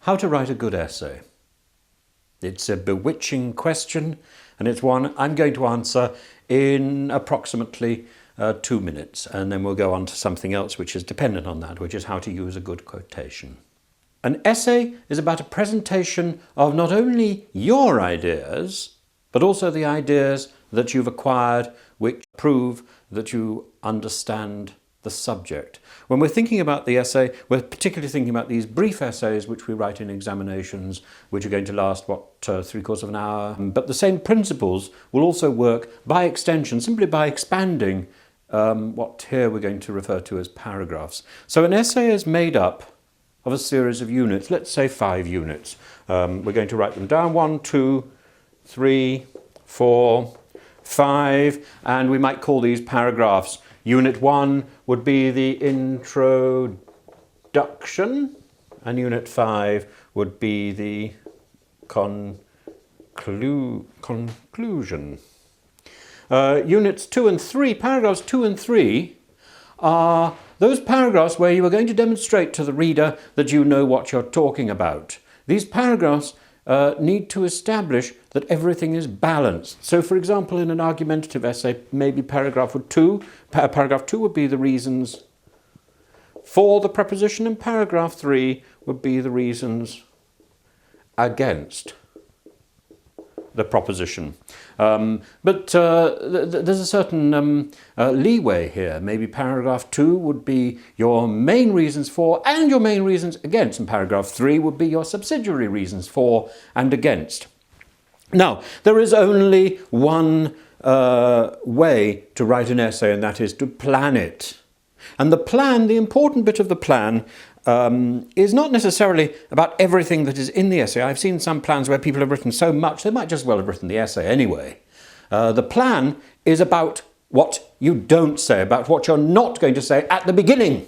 How to write a good essay. It's a bewitching question, and it's one I'm going to answer in approximately 2 minutes, and then we'll go on to something else which is dependent on that, which is how to use a good quotation. An essay is about a presentation of not only your ideas, but also the ideas that you've acquired which prove that you understand the subject. When we're thinking about the essay, we're particularly thinking about these brief essays which we write in examinations, which are going to last, 3/4 of an hour. But the same principles will also work by extension, simply by expanding what here we're going to refer to as paragraphs. So an essay is made up of a series of units, let's say 5 units. We're going to write them down, 1, 2, 3, 4, 5, and we might call these paragraphs. Unit 1 would be the introduction, and Unit 5 would be the conclusion. Units 2 and 3, paragraphs 2 and 3 are those paragraphs where you are going to demonstrate to the reader that you know what you're talking about. These paragraphs need to establish that everything is balanced. So, for example, in an argumentative essay, maybe paragraph 2 would be the reasons for the proposition, and paragraph 3 would be the reasons against the proposition. But there's a certain leeway here. Maybe paragraph 2 would be your main reasons for and your main reasons against, and paragraph 3 would be your subsidiary reasons for and against. Now, there is only one way to write an essay, and that is to plan it. And the plan, the important bit of the plan, is not necessarily about everything that is in the essay. I've seen some plans where people have written so much, they might just well have written the essay anyway. The plan is about what you don't say, about what you're not going to say at the beginning.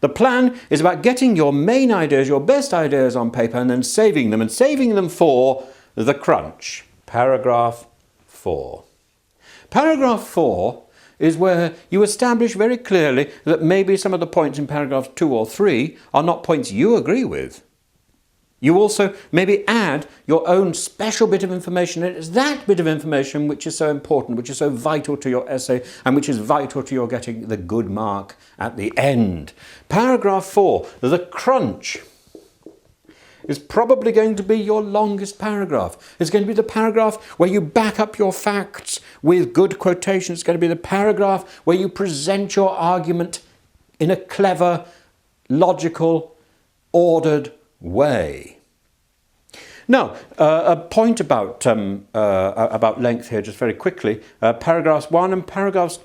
The plan is about getting your main ideas, your best ideas on paper, and then saving them for the crunch. Paragraph 4. Paragraph 4 is where you establish very clearly that maybe some of the points in paragraphs 2 or 3 are not points you agree with. You also maybe add your own special bit of information, and it's that bit of information which is so important, which is so vital to your essay, and which is vital to your getting the good mark at the end. Paragraph 4, the crunch, is probably going to be your longest paragraph. It's going to be the paragraph where you back up your facts with good quotations. It's going to be the paragraph where you present your argument in a clever, logical, ordered way. Now, a point about length here, just very quickly. Paragraphs 1 and paragraphs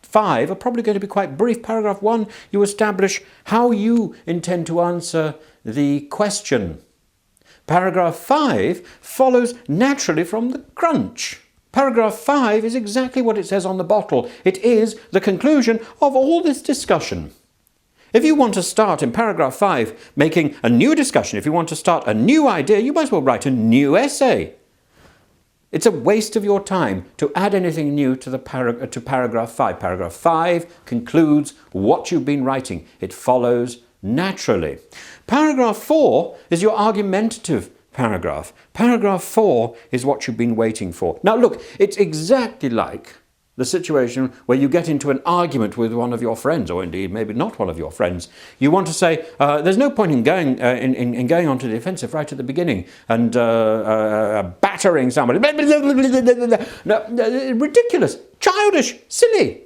5 are probably going to be quite brief. Paragraph 1, you establish how you intend to answer the question. Paragraph 5 follows naturally from the crunch. Paragraph 5 is exactly what it says on the bottle. It is the conclusion of all this discussion. If you want to start in paragraph 5 making a new discussion, if you want to start a new idea, you might as well write a new essay. It's a waste of your time to add anything new to paragraph 5. Paragraph 5 concludes what you've been writing. It follows naturally. Paragraph 4 is your argumentative paragraph. Paragraph 4 is what you've been waiting for. Now look, it's exactly like the situation where you get into an argument with one of your friends, or indeed maybe not one of your friends. You want to say, there's no point in going onto the offensive right at the beginning and battering somebody. No, ridiculous, childish, silly.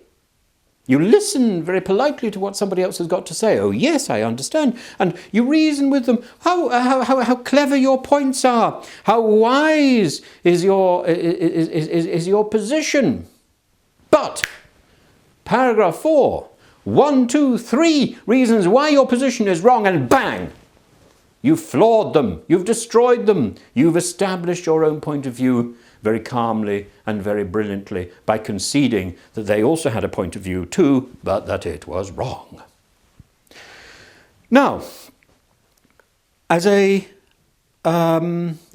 You listen very politely to what somebody else has got to say. Oh yes, I understand. And you reason with them how clever your points are, how wise is your position. But paragraph 4, 1, 2, 3 reasons why your position is wrong, and bang! You've flawed them, you've destroyed them, you've established your own point of view very calmly and very brilliantly by conceding that they also had a point of view too, but that it was wrong. Now, as an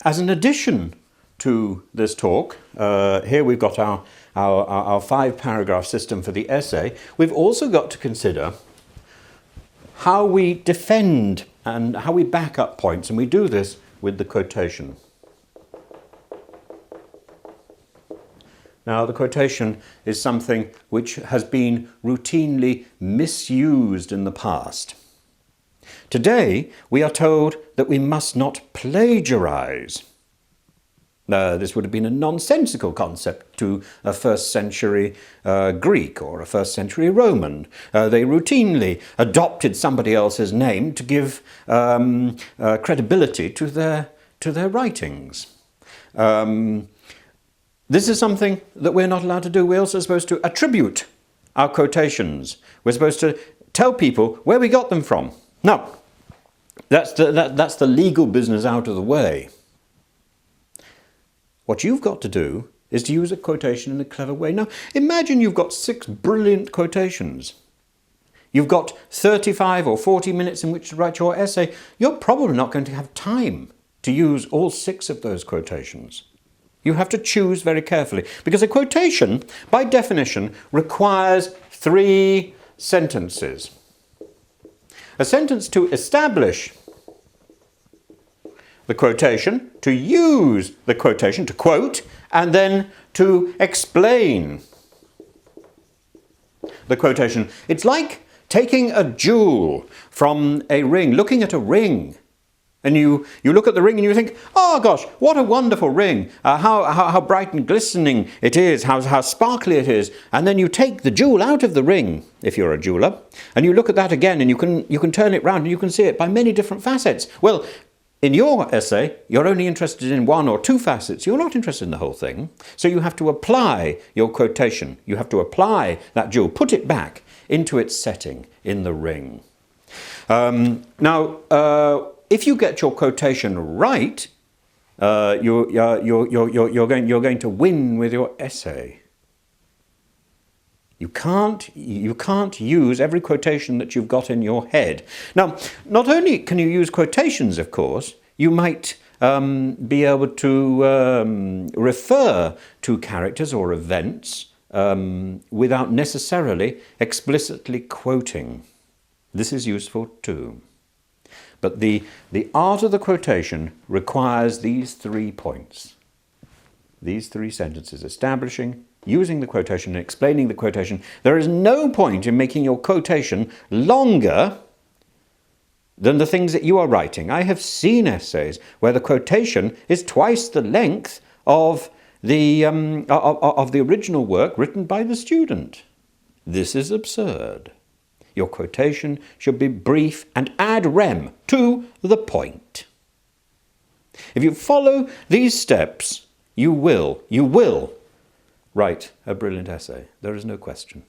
addition to this talk, here we've got our 5-paragraph system for the essay. We've also got to consider how we defend and how we back up points, and we do this with the quotation. Now, the quotation is something which has been routinely misused in the past. Today, we are told that we must not plagiarize. This would have been a nonsensical concept to a first century Greek or a first century Roman. They routinely adopted somebody else's name to give credibility to their writings. This is something that we're not allowed to do. We're also supposed to attribute our quotations. We're supposed to tell people where we got them from. Now, that's the legal business out of the way. What you've got to do is to use a quotation in a clever way. Now, imagine you've got 6 brilliant quotations. You've got 35 or 40 minutes in which to write your essay. You're probably not going to have time to use all 6 of those quotations. You have to choose very carefully, because a quotation, by definition, requires 3 sentences. A sentence to establish the quotation, to use the quotation, to quote, and then to explain the quotation. It's like taking a jewel from a ring, looking at a ring. And you look at the ring and you think, oh gosh, what a wonderful ring, how bright and glistening it is, how sparkly it is. And then you take the jewel out of the ring, if you're a jeweler, and you look at that again, and you can turn it round and you can see it by many different facets. Well, in your essay, you're only interested in 1 or 2 facets. You're not interested in the whole thing. So you have to apply your quotation. You have to apply that jewel, put it back into its setting in the ring. If you get your quotation right, you're going to win with your essay. You can't use every quotation that you've got in your head. Now, not only can you use quotations, of course, you might be able to refer to characters or events without necessarily explicitly quoting. This is useful too. But the art of the quotation requires these 3 points. These 3 sentences: establishing, using the quotation, and explaining the quotation. There is no point in making your quotation longer than the things that you are writing. I have seen essays where the quotation is twice the length of the original work written by the student. This is absurd. Your quotation should be brief and ad rem, to the point. If you follow these steps, you will write a brilliant essay. There is no question.